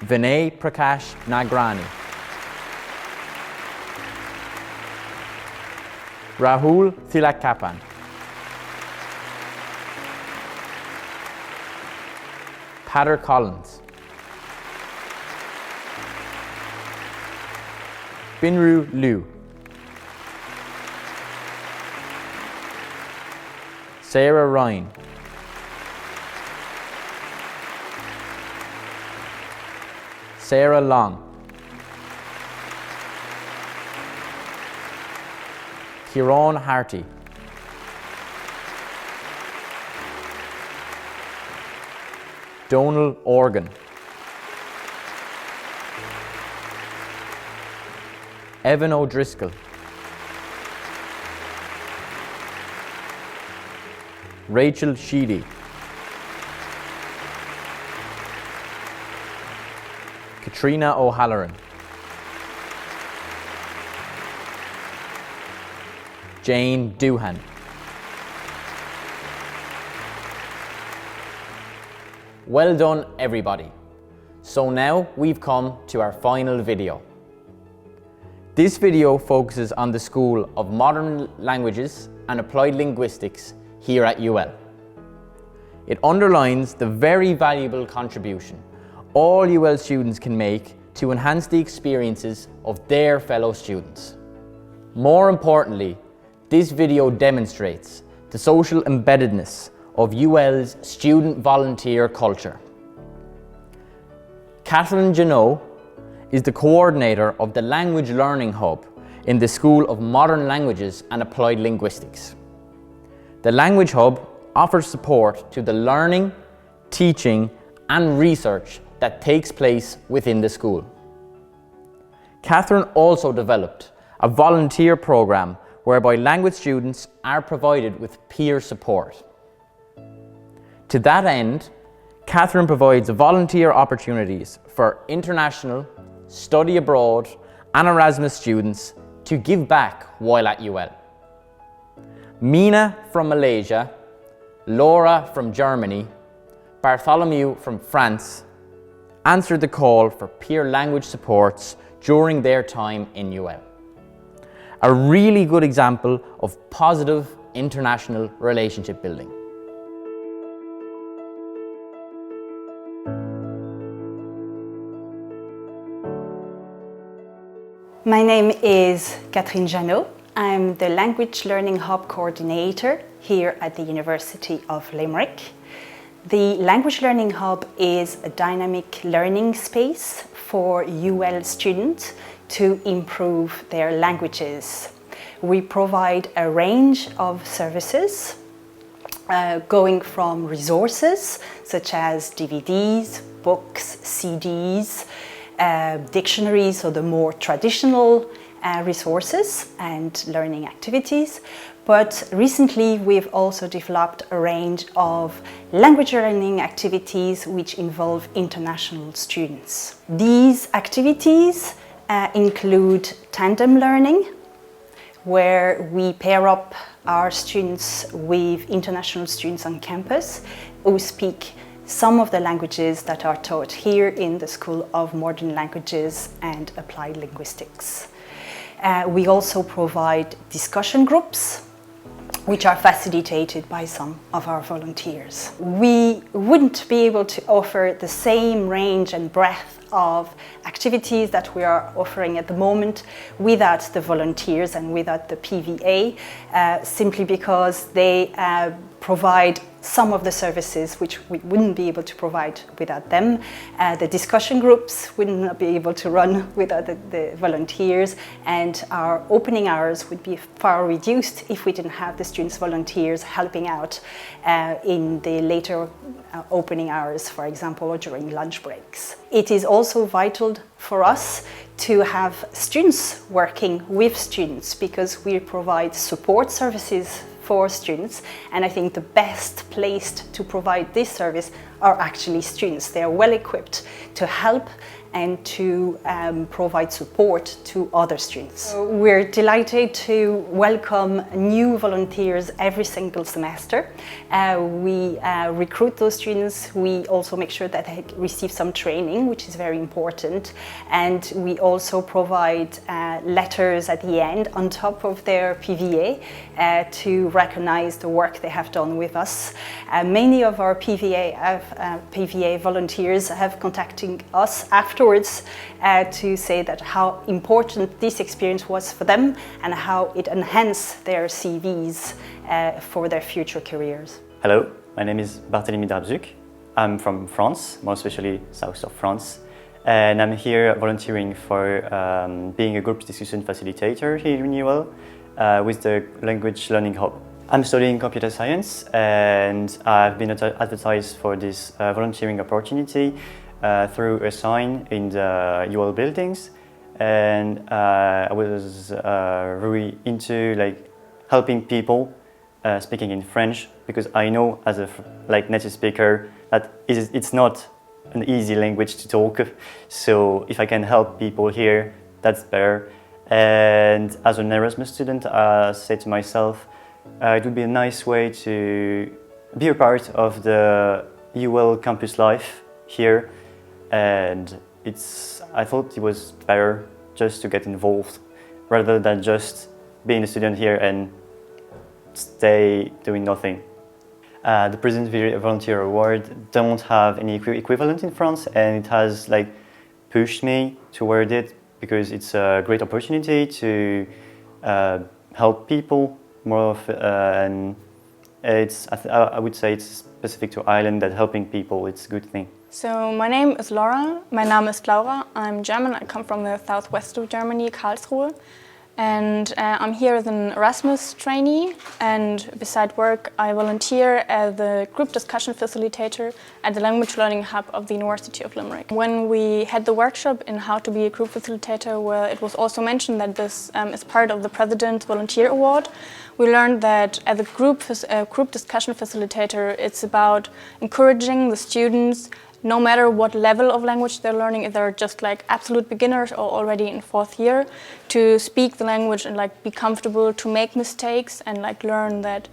Vinay Prakash Nagrani. Rahul Thilakapan. Patter Collins. Binru Liu. Sarah Ryan. Sarah Long. Kieran Harty. Donal Organ. Evan O'Driscoll. Rachel Sheedy. Katrina O'Halloran. Jane Doohan. Well done, everybody. So now we've come to our final video. This video focuses on the School of Modern Languages and Applied Linguistics here at UL. It underlines the very valuable contribution all UL students can make to enhance the experiences of their fellow students. More importantly, this video demonstrates the social embeddedness of UL's student volunteer culture. Catherine Janot is the coordinator of the Language Learning Hub in the School of Modern Languages and Applied Linguistics. The Language Hub offers support to the learning, teaching and research that takes place within the school. Catherine also developed a volunteer programme whereby language students are provided with peer support. To that end, Catherine provides volunteer opportunities for international, study abroad and Erasmus students to give back while at UL. Mina from Malaysia, Laura from Germany, Bartholomew from France answered the call for peer language supports during their time in UL. A really good example of positive international relationship building. My name is Catherine Janot. I'm the Language Learning Hub Coordinator here at the University of Limerick. The Language Learning Hub is a dynamic learning space for UL students to improve their languages. We provide a range of services going from resources such as DVDs, books, CDs, dictionaries, so the more traditional resources and learning activities. But recently we've also developed a range of language learning activities which involve international students. These activities include tandem learning, where we pair up our students with international students on campus who speak some of the languages that are taught here in the School of Modern Languages and Applied Linguistics. We also provide discussion groups, which are facilitated by some of our volunteers. We wouldn't be able to offer the same range and breadth of activities that we are offering at the moment without the volunteers and without the PVA, simply because they provide some of the services which we wouldn't be able to provide without them. The discussion groups would not be able to run without the volunteers, and our opening hours would be far reduced if we didn't have the students volunteers helping out in the later opening hours, for example, or during lunch breaks. It is also vital for us to have students working with students, because we provide support services for students, and I think the best placed to provide this service are actually students. They are well equipped to help and to provide support to other students. So we're delighted to welcome new volunteers every single semester. We recruit those students. We also make sure that they receive some training, which is very important. And we also provide letters at the end on top of their PVA to recognize the work they have done with us. Many of our PVA volunteers have contacted us afterwards to say that how important this experience was for them and how it enhanced their CVs for their future careers. Hello, my name is Barthélemy Drabzuk. I'm from France, more especially south of France, and I'm here volunteering for being a group discussion facilitator here in UL with the Language Learning Hub. I'm studying computer science, and I've been advertised for this volunteering opportunity through a sign in the UL buildings, and I was really into helping people speaking in French, because I know as a native speaker that it's not an easy language to talk. So if I can help people here, that's better. And as an Erasmus student, I said to myself, it would be a nice way to be a part of the UL campus life here. And I thought it was better just to get involved rather than just being a student here and stay doing nothing. The President Volunteer Award don't have any equivalent in France, and it has pushed me toward it because it's a great opportunity to help people more and I would say it's specific to Ireland that helping people, it's a good thing. So my name is Laura. My Name ist Laura. I'm German. I come from the southwest of Germany, Karlsruhe. and I'm here as an Erasmus trainee, and beside work I volunteer as the group discussion facilitator at the Language Learning Hub of the University of Limerick. When we had the workshop in how to be a group facilitator, where it was also mentioned that this is part of the President's Volunteer Award, we learned that as a group discussion facilitator, it's about encouraging the students, no matter what level of language they're learning, if they're just like absolute beginners or already in 4th year, to speak the language and like be comfortable to make mistakes and like learn that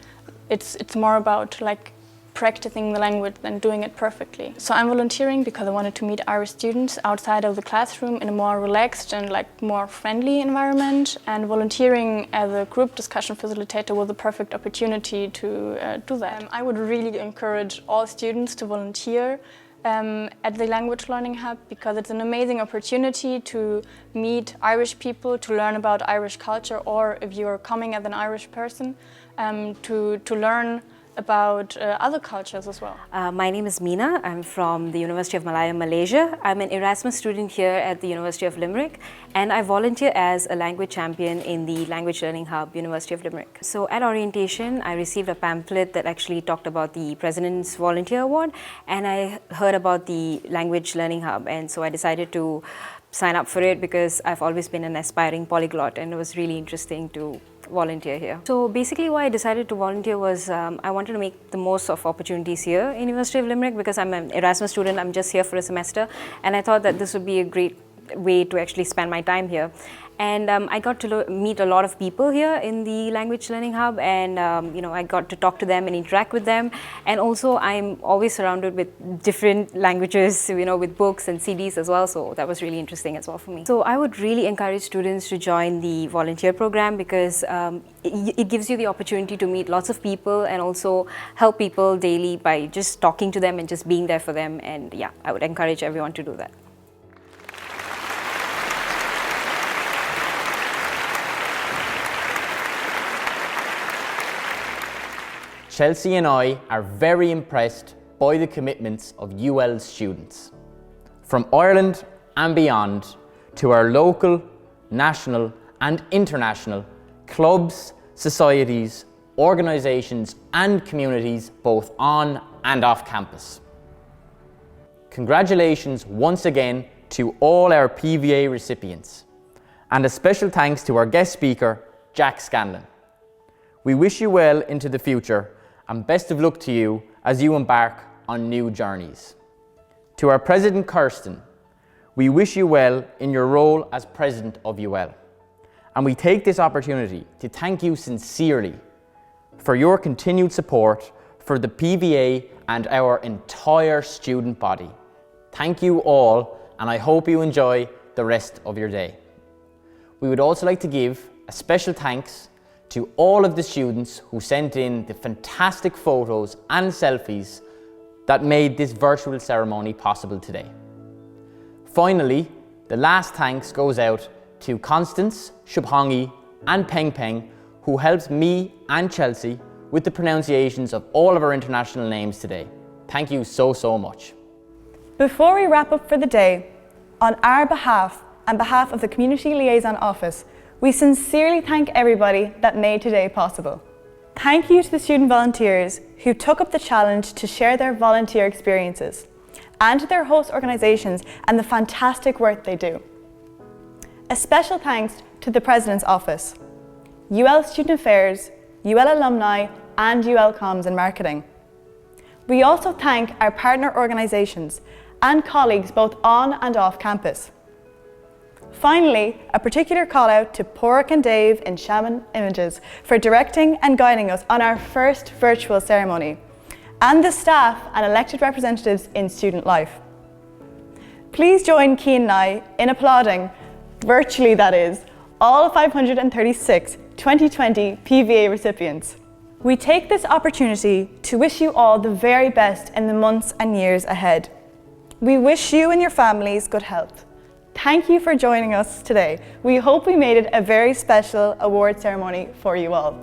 it's more about like practicing the language than doing it perfectly. So I'm volunteering because I wanted to meet Irish students outside of the classroom in a more relaxed and like more friendly environment, and volunteering as a group discussion facilitator was a perfect opportunity to do that. I would really encourage all students to volunteer at the Language Learning Hub, because it's an amazing opportunity to meet Irish people, to learn about Irish culture, or if you're coming as an Irish person, to learn about other cultures as well. My name is Meena. I'm from the University of Malaya, Malaysia. I'm an Erasmus student here at the University of Limerick, and I volunteer as a language champion in the Language Learning Hub, University of Limerick. So at orientation, I received a pamphlet that actually talked about the President's Volunteer Award, and I heard about the Language Learning Hub, and so I decided to sign up for it because I've always been an aspiring polyglot, and it was really interesting to volunteer here. So basically why I decided to volunteer was I wanted to make the most of opportunities here in University of Limerick, because I'm an Erasmus student, I'm just here for a semester, and I thought that this would be a great way to actually spend my time here. And I got to meet a lot of people here in the Language Learning Hub, and I got to talk to them and interact with them. And also I'm always surrounded with different languages, with books and CDs as well, so that was really interesting as well for me. So I would really encourage students to join the volunteer program, because it gives you the opportunity to meet lots of people and also help people daily by just talking to them and just being there for them. And yeah, I would encourage everyone to do that. Chelsea and I are very impressed by the commitments of UL's students. From Ireland and beyond, to our local, national and international clubs, societies, organisations and communities both on and off campus. Congratulations once again to all our PVA recipients, and a special thanks to our guest speaker, Jack Scanlon. We wish you well into the future, and best of luck to you as you embark on new journeys. To our President Kirsten, we wish you well in your role as President of UL, and we take this opportunity to thank you sincerely for your continued support for the PVA and our entire student body. Thank you all, and I hope you enjoy the rest of your day. We would also like to give a special thanks to all of the students who sent in the fantastic photos and selfies that made this virtual ceremony possible today. Finally, the last thanks goes out to Constance, Shubhangi and Peng Peng, who helped me and Chelsea with the pronunciations of all of our international names today. Thank you so much. Before we wrap up for the day, on our behalf and behalf of the Community Liaison Office, we sincerely thank everybody that made today possible. Thank you to the student volunteers who took up the challenge to share their volunteer experiences, and to their host organisations and the fantastic work they do. A special thanks to the President's Office, UL Student Affairs, UL Alumni and UL Comms and Marketing. We also thank our partner organisations and colleagues both on and off campus. Finally, a particular call out to Porrick and Dave in Shaman Images for directing and guiding us on our first virtual ceremony, and the staff and elected representatives in student life. Please join Cian and I in applauding, virtually that is, all 536 2020 PVA recipients. We take this opportunity to wish you all the very best in the months and years ahead. We wish you and your families good health. Thank you for joining us today. We hope we made it a very special award ceremony for you all.